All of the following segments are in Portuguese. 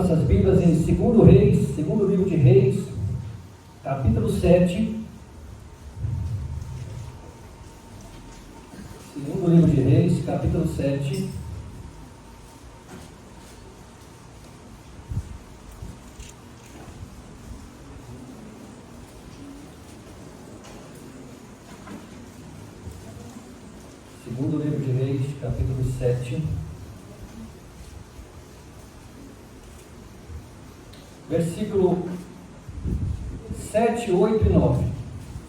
nossas Bíblias em 2 Reis, segundo livro de Reis, capítulo 7. Segundo livro de Reis, capítulo 7. Segundo livro de Reis, capítulo 7. Versículo 7, 8 e 9.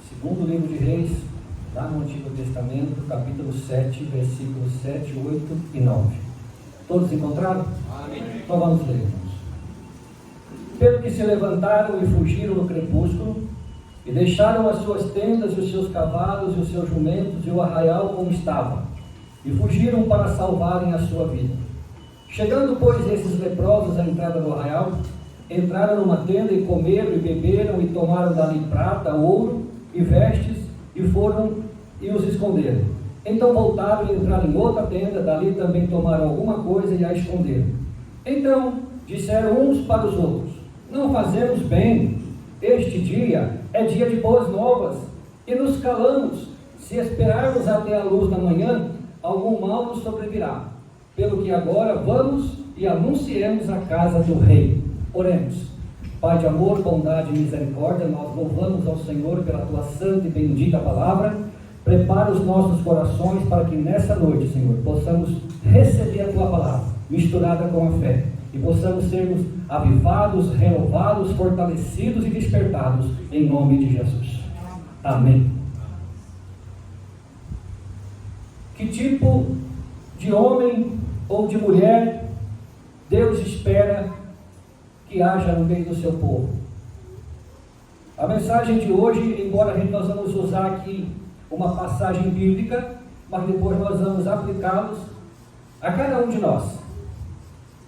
Segundo livro de Reis, lá no Antigo Testamento, capítulo 7, versículos 7, 8 e 9. Todos encontraram? Amém. Então vamos ler, irmãos. Pelo que se levantaram e fugiram no crepúsculo, e deixaram as suas tendas e os seus cavalos e os seus jumentos e o arraial como estava, e fugiram para salvarem a sua vida. Chegando, pois, esses leprosos à entrada do arraial, entraram numa tenda e comeram e beberam e tomaram dali prata, ouro e vestes e foram e os esconderam. Então voltaram e entraram em outra tenda, dali também tomaram alguma coisa e a esconderam. Então disseram uns para os outros: não fazemos bem, este dia é dia de boas novas, e nos calamos. Se esperarmos até a luz da manhã, algum mal nos sobrevirá. Pelo que agora vamos e anunciemos a casa do rei. Oremos. Pai de amor, bondade e misericórdia, nós louvamos ao Senhor pela tua santa e bendita palavra. Prepara os nossos corações para que nessa noite, Senhor, possamos receber a tua palavra misturada com a fé, e possamos sermos avivados, renovados, fortalecidos e despertados em nome de Jesus. Amém. Que tipo de homem ou de mulher Deus espera que haja no meio do seu povo? A mensagem de hoje, embora nós vamos usar aqui uma passagem bíblica, mas depois nós vamos aplicá-los a cada um de nós,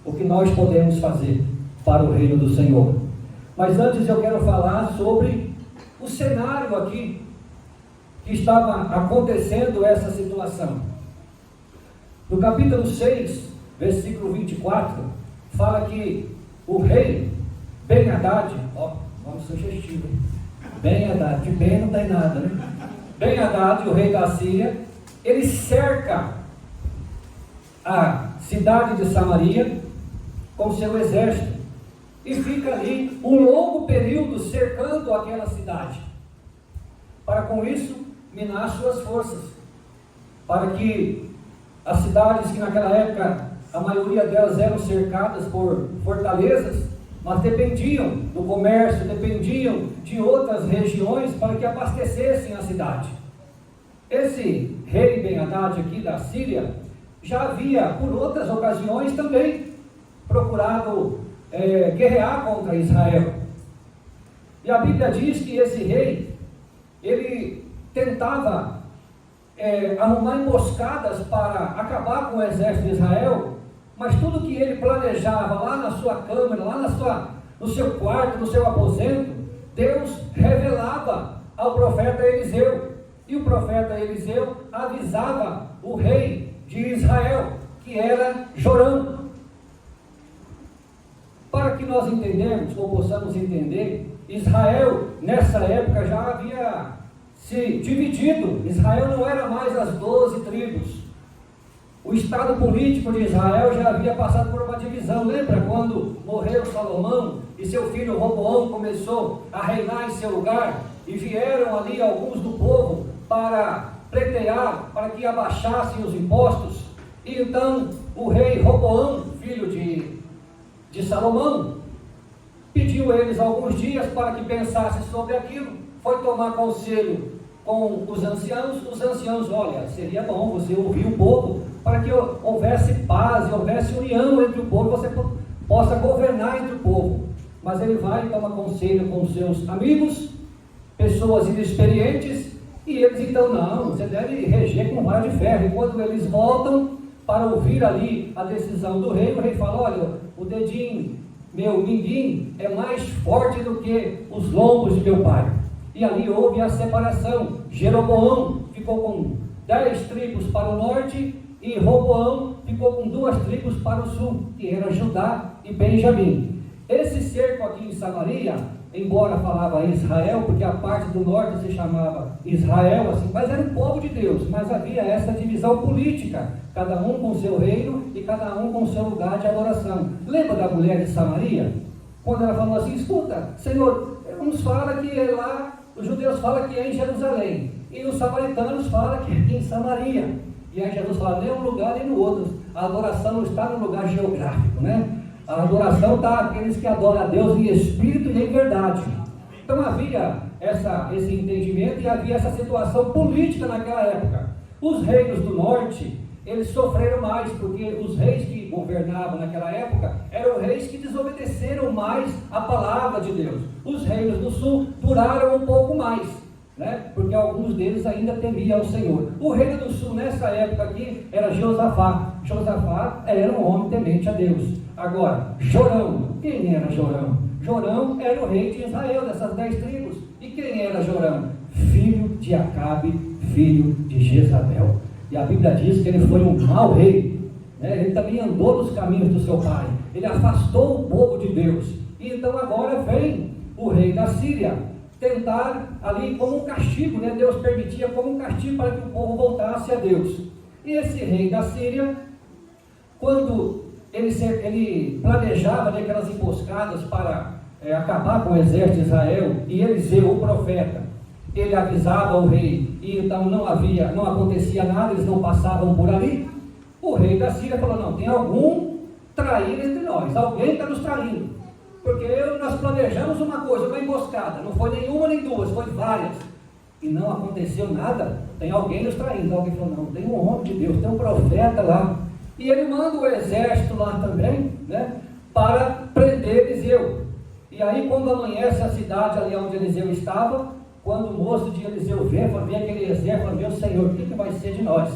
o que nós podemos fazer para o reino do Senhor. Mas antes eu quero falar sobre o cenário aqui que estava acontecendo essa situação. No capítulo 6, versículo 24, fala que o rei Ben-Hadad, nome sugestivo, Ben-Hadad, de bem não tem nada, né? Ben-Hadad, o rei da Síria, ele cerca a cidade de Samaria com seu exército e fica ali um longo período cercando aquela cidade, para com isso minar suas forças, para que as cidades que naquela época a maioria delas eram cercadas por fortalezas, mas dependiam do comércio, dependiam de outras regiões para que abastecessem a cidade. Esse rei Ben-Hadad aqui da Síria já havia, por outras ocasiões também, procurado guerrear contra Israel. E a Bíblia diz que esse rei, ele tentava arrumar emboscadas para acabar com o exército de Israel, mas tudo que ele planejava lá na sua câmara, lá no seu quarto, no seu aposento, Deus revelava ao profeta Eliseu, e o profeta Eliseu avisava o rei de Israel, que era Jorão. Para que nós entendamos, ou possamos entender, Israel nessa época já havia se dividido. Israel não era mais as 12 tribos. O estado político de Israel já havia passado por uma divisão. Lembra quando morreu Salomão e seu filho Roboão começou a reinar em seu lugar, e vieram ali alguns do povo para pleitear, para que abaixassem os impostos? E então o rei Roboão, filho de Salomão, pediu a eles alguns dias para que pensassem sobre aquilo. Foi tomar conselho com os anciãos, olha, seria bom você ouvir o povo, para que houvesse paz e houvesse união entre o povo, você possa governar entre o povo. Mas ele vai e toma conselho com seus amigos, pessoas inexperientes, e eles então, não, você deve reger com vara de ferro. E quando eles voltam para ouvir ali a decisão do rei, o rei fala: olha, o dedinho, meu mindinho, é mais forte do que os lombos de meu pai. E ali houve a separação. Jeroboão ficou com 10 tribos para o norte, e Roboão ficou com 2 tribos para o sul, que era Judá e Benjamim. Esse cerco aqui em Samaria, embora falava Israel, porque a parte do norte se chamava Israel, assim, mas era o povo de Deus, mas havia essa divisão política, cada um com seu reino e cada um com seu lugar de adoração. Lembra da mulher de Samaria? Quando ela falou assim, escuta, Senhor, uns falam que é lá, os judeus falam que é em Jerusalém, e os samaritanos falam que é aqui em Samaria. E aí Jesus fala, nem um lugar nem no outro, a adoração não está no lugar geográfico, né? A adoração está aqueles que adoram a Deus em espírito e em verdade. Então havia esse entendimento e havia essa situação política naquela época. Os reinos do norte, eles sofreram mais, porque os reis que governavam naquela época eram reis que desobedeceram mais a palavra de Deus. Os reinos do sul duraram um pouco mais, né? Porque alguns deles ainda temiam o Senhor. O reino do sul nessa época aqui era Josafá. Josafá era um homem temente a Deus. Agora, Jorão, quem era Jorão? Jorão era o rei de Israel, dessas 10 tribos. E quem era Jorão? Filho de Acabe, filho de Jezabel. E a Bíblia diz que ele foi um mau rei, né? Ele também andou nos caminhos do seu pai, ele afastou o povo de Deus. E então agora vem o rei da Síria tentar ali como um castigo, né? Deus permitia como um castigo para que o povo voltasse a Deus. E esse rei da Síria, quando ele planejava aquelas emboscadas para acabar com o exército de Israel, e Eliseu, o profeta, ele avisava o rei, e então não acontecia nada, eles não passavam por ali. O rei da Síria falou, não, tem algum traíra entre nós, alguém está nos traindo, porque nós planejamos uma coisa, uma emboscada, não foi nenhuma nem duas, foi várias, e não aconteceu nada, tem alguém nos traindo. Alguém falou, não, tem um homem de Deus, tem um profeta lá, e ele manda o exército lá também, né, para prender Eliseu. E aí quando amanhece a cidade ali onde Eliseu estava, quando o moço de Eliseu vê aquele exército, fala, meu Senhor, o que vai ser de nós?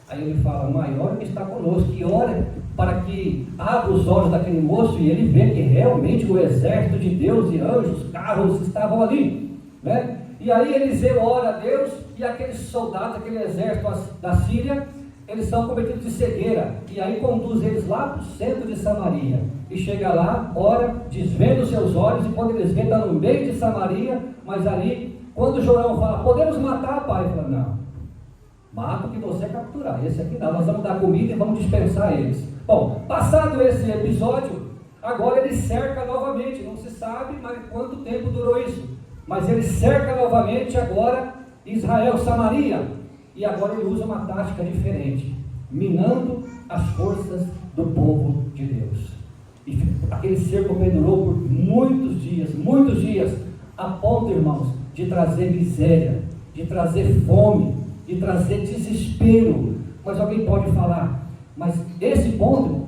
Aí ele fala, maior que está conosco, que ora para que abra os olhos daquele moço, e ele vê que realmente o exército de Deus e anjos, carros estavam ali, né? E aí Eliseu ora a Deus, e aqueles soldados, aquele exército da Síria, eles são cometidos de cegueira, e aí conduz eles lá para o centro de Samaria, e chega lá, ora, desvenda os seus olhos, e quando eles vêem, está no meio de Samaria, mas ali, quando Jorão fala, podemos matar, pai? Ele fala, não, mata o que você capturar, esse aqui não, nós vamos dar comida e vamos dispensar eles. Bom, passado esse episódio, agora ele cerca novamente, não se sabe mais quanto tempo durou isso, mas ele cerca novamente agora Israel, Samaria, e agora ele usa uma tática diferente, minando as forças do povo de Deus. E aquele cerco perdurou por muitos dias, a ponto, irmãos, de trazer miséria, de trazer fome, de trazer desespero. Mas alguém pode falar, mas esse ponto,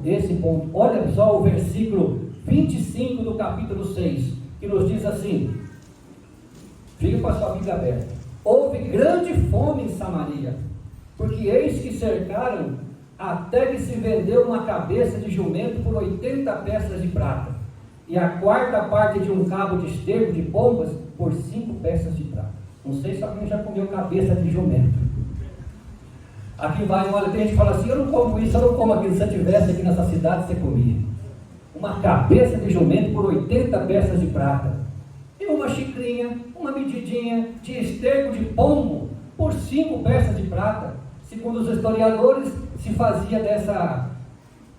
olha só o versículo 25 do capítulo 6, que nos diz assim, fica com a sua Bíblia aberta. Houve grande fome em Samaria, porque eis que cercaram, até que se vendeu uma cabeça de jumento por 80 peças de prata, e a quarta parte de um cabo de esterco de pombas por 5 peças de prata. Não sei se alguém já comeu cabeça de jumento. Aqui vai, olha, tem gente que fala assim, eu não como isso, eu não como aquilo. Se eu estivesse aqui nessa cidade, você comia. Uma cabeça de jumento por 80 peças de prata. E uma xicrinha, uma medidinha de esterco de pombo por 5 peças de prata. Segundo os historiadores, se fazia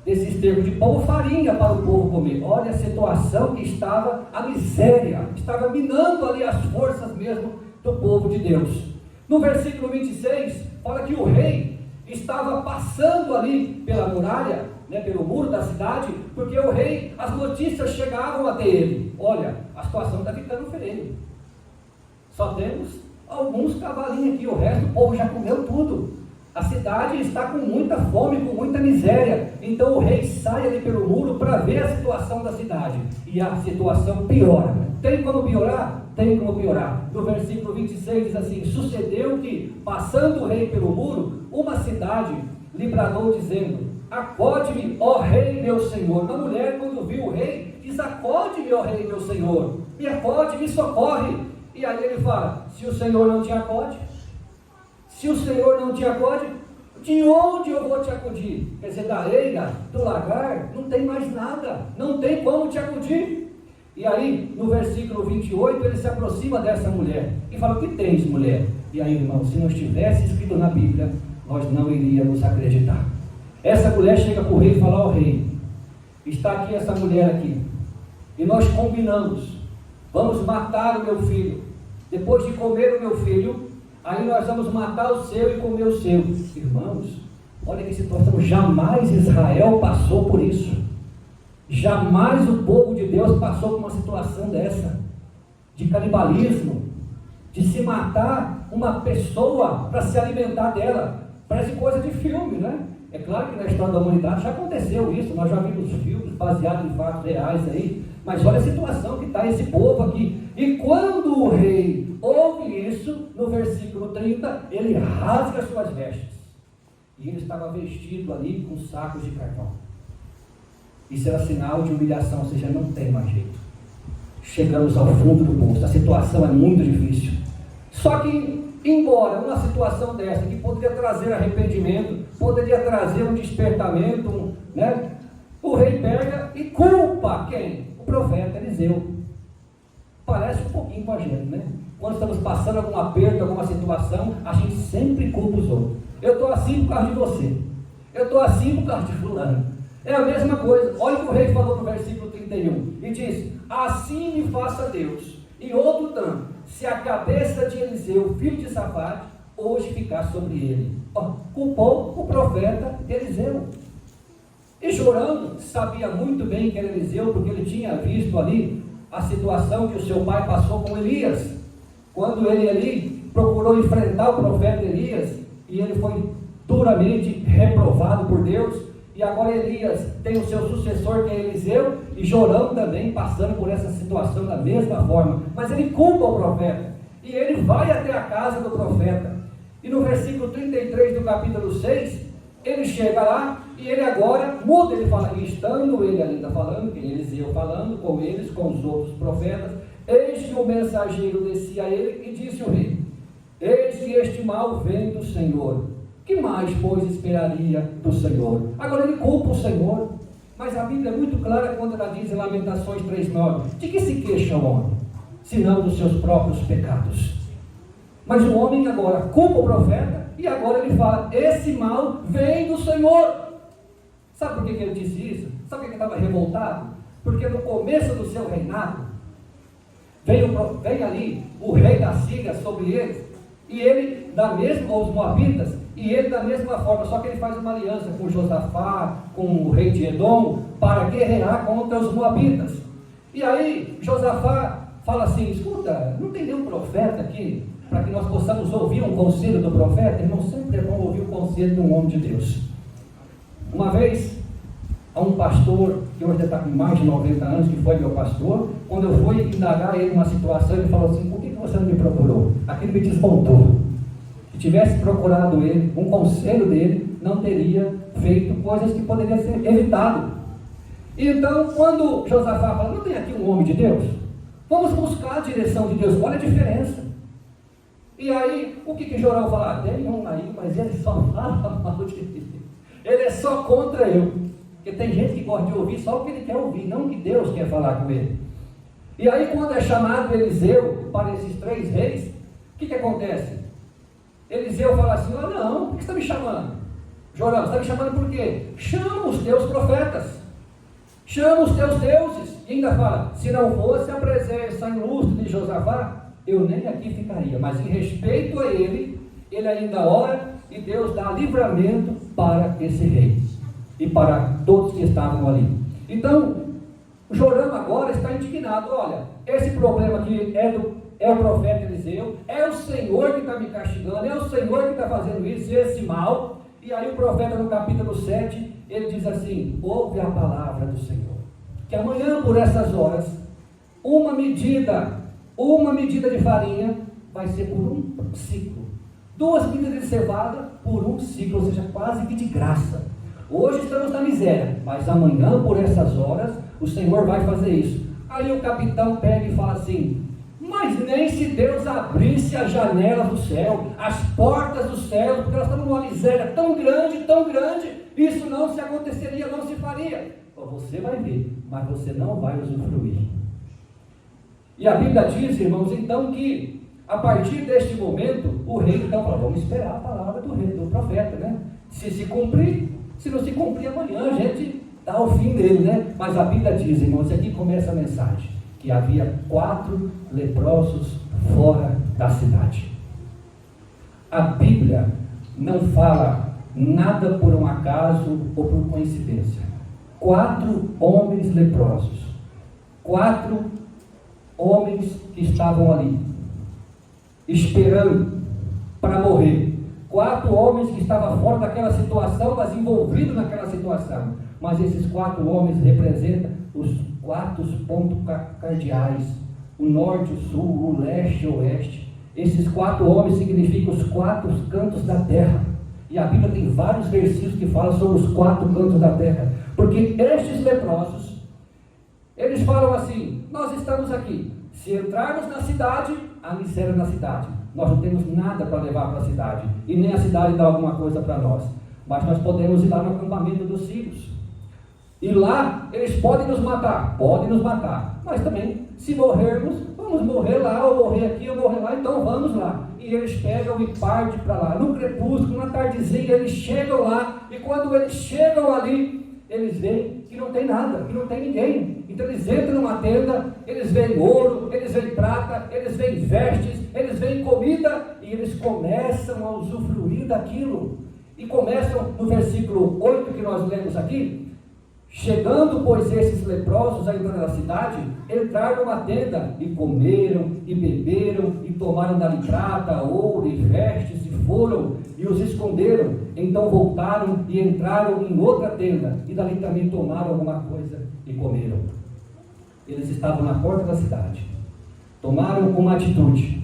desse esterco de pombo farinha para o povo comer. Olha a situação que estava, a miséria, estava minando ali as forças mesmo do povo de Deus. No versículo 26, fala que o rei estava passando ali pela muralha, né, pelo muro da cidade, porque o rei, as notícias chegavam até ele. Olha, a situação está ficando feia. Só temos alguns cavalinhos aqui, o resto do povo já comeu tudo. A cidade está com muita fome, com muita miséria. Então o rei sai ali pelo muro para ver a situação da cidade. E a situação piora. Tem como piorar? Tem como piorar. No versículo 26 diz assim, sucedeu que, passando o rei pelo muro, uma cidade lhe bradou dizendo, acode-me, ó rei meu senhor. Uma mulher, quando viu o rei, diz, acode-me, ó rei meu senhor. Me acode, me socorre. E aí ele fala, se o Senhor não te acode, se o Senhor não te acode, de onde eu vou te acudir? Quer dizer, da eira, do lagar, não tem mais nada, não tem como te acudir. E aí, no versículo 28, ele se aproxima dessa mulher e fala: o que tens, mulher? E aí, irmão, se não estivesse escrito na Bíblia, nós não iríamos acreditar. Essa mulher chega para o rei e fala: ó rei, está aqui essa mulher aqui, e nós combinamos, vamos matar o meu filho. Depois de comer o meu filho, aí nós vamos matar o seu e comer o seu. Irmãos, olha que situação, jamais Israel passou por isso. Jamais o povo de Deus passou por uma situação dessa, de canibalismo, de se matar uma pessoa para se alimentar dela. Parece coisa de filme, né? É claro que na história da humanidade já aconteceu isso, nós já vimos filmes baseados em fatos reais aí, mas olha a situação que está esse povo aqui. E quando o rei ouve isso, no versículo 30, ele rasga suas vestes, e ele estava vestido ali com sacos de carvão. Isso era sinal de humilhação, ou seja, não tem mais jeito. Chegamos ao fundo do poço, a situação é muito difícil. Só que, embora uma situação dessa, que poderia trazer arrependimento, poderia trazer um despertamento, né? O rei pega e culpa quem? O profeta Eliseu. Parece um pouquinho com a gente, né? Quando estamos passando algum aperto, alguma situação, a gente sempre culpa os outros. Eu estou assim por causa de você. Eu estou assim por causa de fulano. É a mesma coisa. Olha o que o rei falou no versículo 31. E disse: assim me faça Deus, e outro tanto, se a cabeça de Eliseu, filho de Safate, hoje ficar sobre ele. Culpou o profeta Eliseu. E Jorão sabia muito bem que era Eliseu, porque ele tinha visto ali a situação que o seu pai passou com Elias, quando ele ali procurou enfrentar o profeta Elias, e ele foi duramente reprovado por Deus. E agora Elias tem o seu sucessor, que é Eliseu, e Jorão também passando por essa situação da mesma forma. Mas ele culpa o profeta, e ele vai até a casa do profeta. E no versículo 33 do capítulo 6, ele chega lá, e ele agora muda, ele fala, e estando ele ainda falando, que Eliseu falando com eles, com os outros profetas, eis que o mensageiro descia a ele, e disse o rei: eis que este mal vem do Senhor. Que mais, pois, esperaria do Senhor? Agora ele culpa o Senhor, mas a Bíblia é muito clara quando ela diz em Lamentações 3,9: de que se queixa o homem, senão dos seus próprios pecados? Mas o homem agora culpa o profeta, e agora ele fala: esse mal vem do Senhor. Sabe por que ele disse isso? Sabe por que ele estava revoltado? Porque no começo do seu reinado, vem ali o rei da Síria sobre eles, e ele, os Moabitas, e ele da mesma forma, só que ele faz uma aliança com Josafá, com o rei de Edom, para guerrear contra os Moabitas. E aí Josafá fala assim: escuta, não tem nenhum profeta aqui, para que nós possamos ouvir um conselho do profeta? Irmão, sempre é bom ouvir o conselho de um homem de Deus. Uma vez, a um pastor, que hoje está com mais de 90 anos, que foi meu pastor, quando eu fui indagar ele uma situação, ele falou assim: por que você não me procurou? Aquilo me desmontou. Se tivesse procurado ele, um conselho dele, não teria feito coisas que poderiam ser evitado. Então, quando Josafá fala: não tem aqui um homem de Deus? Vamos buscar a direção de Deus. Olha a diferença. E aí, o que Jorão fala? Tem um aí, mas ele só fala mal de mim. Ele é só contra eu. Porque tem gente que gosta de ouvir só o que ele quer ouvir, não o que Deus quer falar com ele. E aí, quando é chamado Eliseu para esses 3 reis, o que acontece? Eliseu fala assim: não, por que você está me chamando? Jorão, você está me chamando por quê? Chama os teus profetas, chama os teus deuses. E ainda fala: se não fosse a presença ilustre de Josafá, eu nem aqui ficaria. Mas em respeito a ele ainda ora, e Deus dá livramento para esse rei e para todos que estavam ali. Então, Jorão agora está indignado: olha, esse problema aqui é o profeta Eliseu, é o Senhor que está me castigando, é o Senhor que está fazendo isso, esse mal. E aí o profeta, no capítulo 7, ele diz assim: ouve a palavra do Senhor, que amanhã por essas horas, uma medida de farinha vai ser por um ciclo, 2 medidas de cevada por um ciclo, ou seja, quase que de graça. Hoje estamos na miséria, mas amanhã por essas horas, o Senhor vai fazer isso. Aí o capitão pega e fala assim: mas nem se Deus abrisse as janelas do céu, as portas do céu, porque nós estamos numa miséria tão grande, isso não se aconteceria, não se faria. Você vai ver, mas você não vai usufruir. E a Bíblia diz, irmãos, então que a partir deste momento, o rei então falou, vamos esperar a palavra do rei, do profeta, né? Se cumprir, se não se cumprir amanhã, a gente dá o fim dele, né? Mas a Bíblia diz, irmãos, e aqui começa a mensagem, que havia 4 leprosos fora da cidade. A Bíblia não fala nada por um acaso ou por coincidência. 4 homens leprosos, 4 homens que estavam ali, esperando para morrer. 4 homens que estavam fora daquela situação, mas envolvidos naquela situação. Mas esses 4 homens representam os 4 pontos cardeais: o norte, o sul, o leste e o oeste. Esses 4 homens significam os 4 cantos da terra. E a Bíblia tem vários versículos que falam sobre os 4 cantos da terra. Porque estes leprosos, eles falam assim: nós estamos aqui. Se entrarmos na cidade, há miséria na cidade. Nós não temos nada para levar para a cidade. E nem a cidade dá alguma coisa para nós. Mas nós podemos ir lá no acampamento dos sírios. E lá, eles podem nos matar. Podem nos matar. Mas também, se morrermos, vamos morrer lá, ou morrer aqui, ou morrer lá. Então vamos lá. E eles pegam e partem para lá. No crepúsculo, na tardezinha, eles chegam lá. E quando eles chegam ali, eles veem que não tem nada, que não tem ninguém. Então eles entram numa tenda, eles veem ouro, eles veem prata, eles veem vestes, eles veem comida, e eles começam a usufruir daquilo. E começam no versículo 8 que nós lemos aqui: chegando, pois, esses leprosos a entrar na cidade, entraram numa tenda, e comeram, e beberam, e tomaram dali prata, ouro e vestes, e foram, e os esconderam. Então voltaram e entraram em outra tenda, e dali também tomaram alguma coisa, e comeram. Eles estavam na porta da cidade, tomaram uma atitude,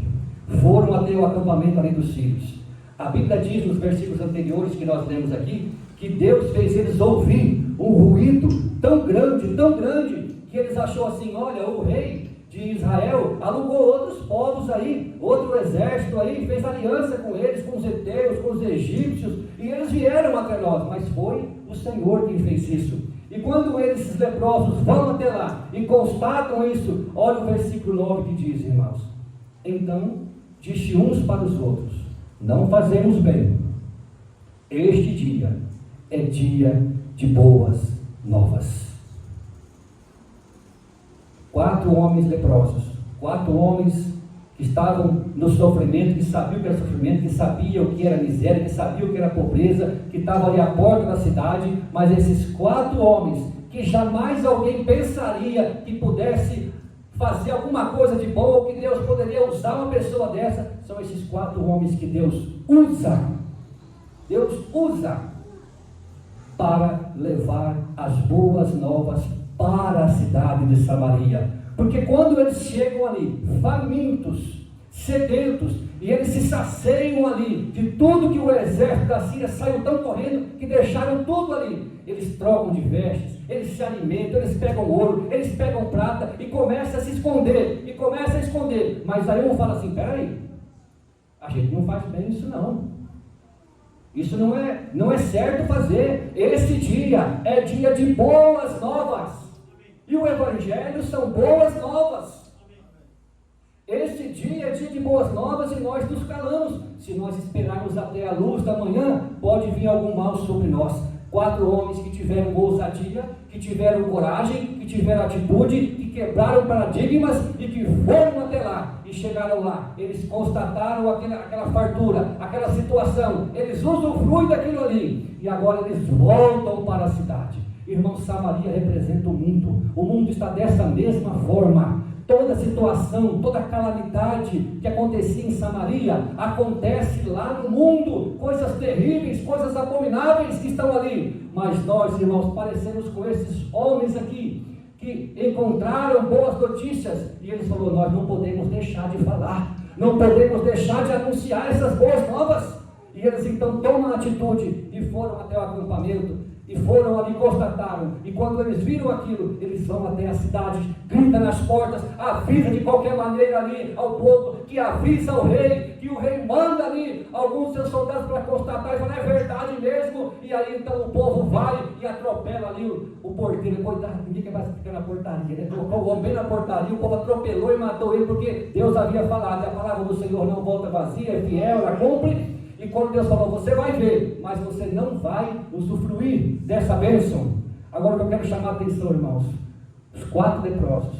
foram até o acampamento além dos sírios. A Bíblia diz nos versículos anteriores que nós lemos aqui, que Deus fez eles ouvir um ruído tão grande, que eles achou assim: olha, o rei de Israel alugou outros povos aí, outro exército aí, fez aliança com eles, com os heteus, com os egípcios, e eles vieram até nós. Mas foi o Senhor quem fez isso. E quando esses leprosos vão até lá e constatam isso, olha o versículo 9 que diz, irmãos: então disse uns para os outros: não fazemos bem, este dia é dia de boas novas. 4 homens leprosos, 4 homens que estavam no sofrimento, que sabiam o que era sofrimento, que sabiam o que era miséria, que sabiam o que era pobreza, que estavam ali à porta da cidade. Mas esses 4 homens, que jamais alguém pensaria que pudesse fazer alguma coisa de bom, ou que Deus poderia usar uma pessoa dessa, são esses 4 homens que Deus usa para levar as boas novas para a cidade de Samaria. Porque quando eles chegam ali, famintos, sedentos, e eles se saciam ali de tudo que o exército da Síria saiu tão correndo, que deixaram tudo ali, eles trocam de vestes, eles se alimentam, eles pegam ouro, eles pegam prata, e começam a se esconder, mas aí um fala assim: peraí, a gente não faz bem isso não. Isso não é certo fazer. Esse dia é dia de boas novas. E o Evangelho são boas novas. Esse dia é dia de boas novas e nós nos calamos. Se nós esperarmos até a luz da manhã, pode vir algum mal sobre nós. 4 homens que tiveram ousadia, que tiveram coragem, que tiveram atitude, que quebraram paradigmas e que foram até lá. E chegaram lá, eles constataram aquela fartura, aquela situação, eles usufruem daquilo ali, e agora eles voltam para a cidade. Irmão, Samaria representa o mundo está dessa mesma forma. Toda situação, toda calamidade que acontecia em Samaria, acontece lá no mundo, coisas terríveis, coisas abomináveis que estão ali. Mas nós, irmãos, parecemos com esses homens aqui, que encontraram boas notícias, e eles falaram: nós não podemos deixar de falar, não podemos deixar de anunciar essas boas novas. E eles então tomam a atitude e foram até o acampamento, E foram ali, constataram. E quando eles viram aquilo, eles vão até a cidade, gritam nas portas, avisa de qualquer maneira ali ao povo, que avisa ao rei, que o rei manda ali alguns seus soldados para constatar, e falar, é verdade mesmo. E aí então o povo vai e atropela ali o porteiro. Coitado, ninguém que vai ficar na portaria. Ele colocou o homem bem na portaria, o povo atropelou e matou ele, porque Deus havia falado, a palavra do Senhor não volta vazia, é fiel, ela cumpre. E quando Deus falou, você vai ver, mas você não vai usufruir dessa bênção. Agora o que eu quero chamar a atenção, irmãos, os 4 leprosos,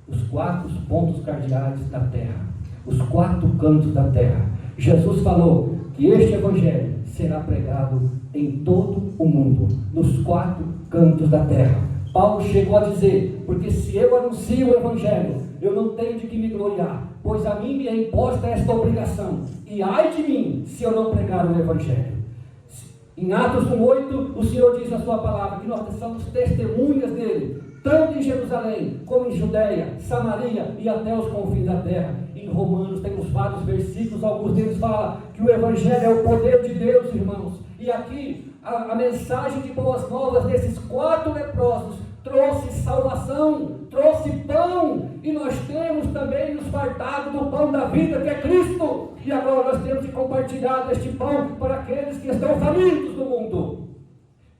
os 4 pontos cardeais da terra, os 4 cantos da terra. Jesus falou que este evangelho será pregado em todo o mundo, nos 4 cantos da terra. Paulo chegou a dizer, porque se eu anuncio o evangelho, eu não tenho de que me gloriar, pois a mim me é imposta esta obrigação, e ai de mim, se eu não pregar o evangelho. Em Atos 1:8, o Senhor diz na sua palavra, que nós somos testemunhas dele, tanto em Jerusalém, como em Judeia, Samaria e até os confins da terra. Em Romanos temos vários versículos, alguns deles falam que o evangelho é o poder de Deus, irmãos. E aqui, a mensagem de boas novas desses 4 leprosos, trouxe salvação, trouxe pão, e nós temos também nos fartado do pão da vida, que é Cristo, e agora nós temos que compartilhar este pão para aqueles que estão famintos do mundo.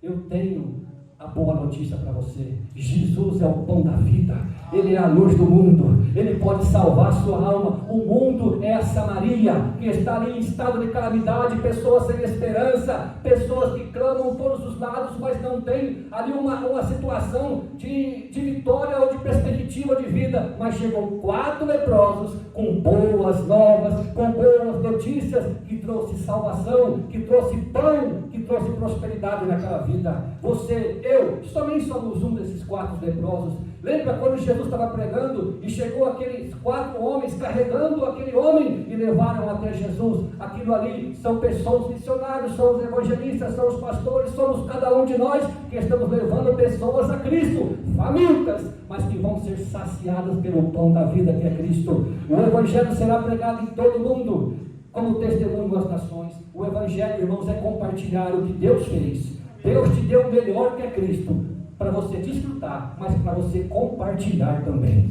Eu tenho a boa notícia para você, Jesus é o pão da vida, Ele é a luz do mundo, Ele pode salvar a sua alma. O mundo é a Samaria, que está ali em estado de calamidade, pessoas sem esperança, pessoas que clamam todos os lados, mas não tem ali uma situação de vitória ou de perspectiva de vida. Mas chegou 4 leprosos com boas novas, com boas notícias, que trouxe salvação, que trouxe pão, que trouxe prosperidade naquela vida. Você, eu, também somos um desses 4 leprosos. Lembra quando Jesus estava pregando e chegou aqueles 4 homens carregando aquele homem e levaram até Jesus? Aquilo ali são pessoas, missionários, são os evangelistas, são os pastores, somos cada um de nós que estamos levando pessoas a Cristo, famintas, mas que vão ser saciadas pelo pão da vida, que é Cristo. O evangelho será pregado em todo o mundo como testemunho às nações. O evangelho, irmãos, é compartilhar o que Deus fez. Deus te deu o melhor, que é Cristo, para você desfrutar, mas para você compartilhar também.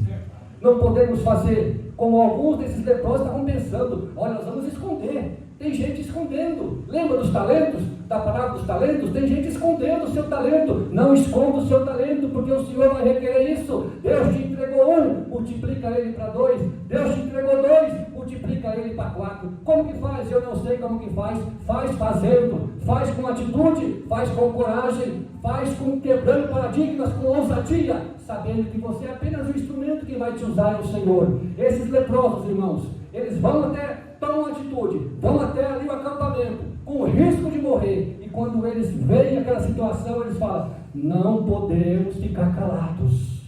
Não podemos fazer como alguns desses leprosos estavam pensando, olha, nós vamos esconder. Tem gente escondendo. Lembra dos talentos? Da palavra dos talentos? Tem gente escondendo o seu talento. Não esconda o seu talento, porque o Senhor vai requerer isso. Deus te entregou 1, multiplica ele para 2. Deus te entregou 2, multiplica ele para 4. Como que faz? Eu não sei como que faz. Faz fazendo, faz com atitude, faz com coragem, faz com quebrando paradigmas, com ousadia, sabendo que você é apenas o instrumento que vai te usar, é o Senhor. Esses leprosos, irmãos, eles vão tomam atitude, vão até ali o acampamento, com o risco de morrer, e quando eles veem aquela situação, eles falam, não podemos ficar calados,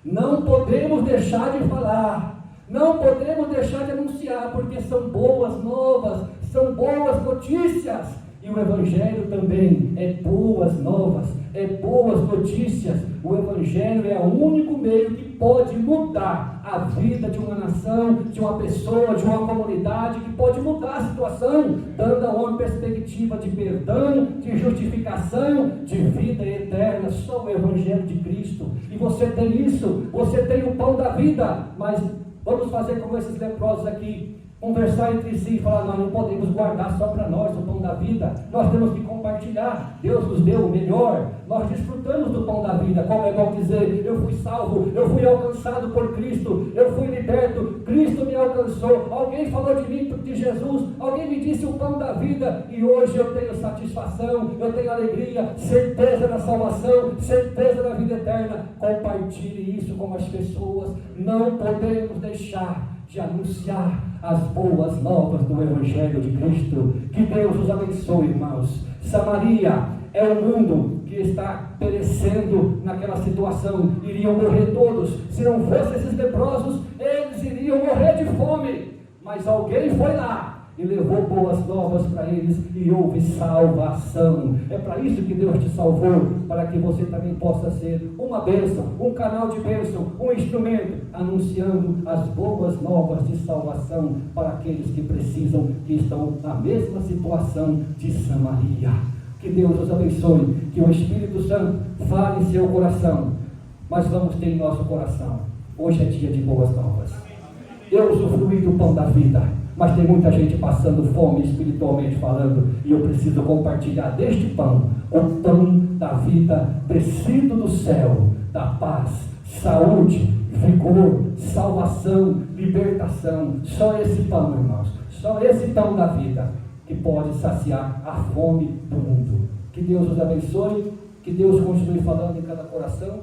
não podemos deixar de falar, não podemos deixar de anunciar, porque são boas novas, são boas notícias. E o Evangelho também é boas novas, é boas notícias. O Evangelho é o único meio que pode mudar a vida de uma nação, de uma pessoa, de uma comunidade, que pode mudar a situação, dando ao homem perspectiva de perdão, de justificação, de vida eterna. Só o Evangelho de Cristo. E você tem isso, você tem o pão da vida. Mas vamos fazer como esses leprosos aqui, conversar entre si e falar, nós não podemos guardar só para nós o pão da vida, nós temos que compartilhar. Deus nos deu o melhor, nós desfrutamos do pão da vida. Como é bom dizer, eu fui salvo, eu fui alcançado por Cristo, eu fui liberto, Cristo me alcançou, alguém falou de mim, de Jesus, alguém me disse o pão da vida, e hoje eu tenho satisfação, eu tenho alegria, certeza da salvação, certeza da vida eterna. Compartilhe isso com as pessoas. Não podemos deixar de anunciar as boas novas do Evangelho de Cristo. Que Deus os abençoe, irmãos. Samaria é um mundo que está perecendo naquela situação. Iriam morrer todos. Se não fossem esses leprosos, eles iriam morrer de fome. Mas alguém foi lá e levou boas novas para eles, e houve salvação. É para isso que Deus te salvou, para que você também possa ser uma bênção, um canal de bênção, um instrumento, anunciando as boas novas de salvação para aqueles que precisam, que estão na mesma situação de Samaria. Que Deus os abençoe, que o Espírito Santo fale em seu coração, mas vamos ter em nosso coração. Hoje é dia de boas novas. Eu usufruí do pão da vida, mas tem muita gente passando fome espiritualmente falando, e eu preciso compartilhar deste pão, o pão da vida descido do céu, da paz, saúde, vigor, salvação, libertação. Só esse pão, irmãos, só esse pão da vida que pode saciar a fome do mundo. Que Deus os abençoe, que Deus continue falando em cada coração.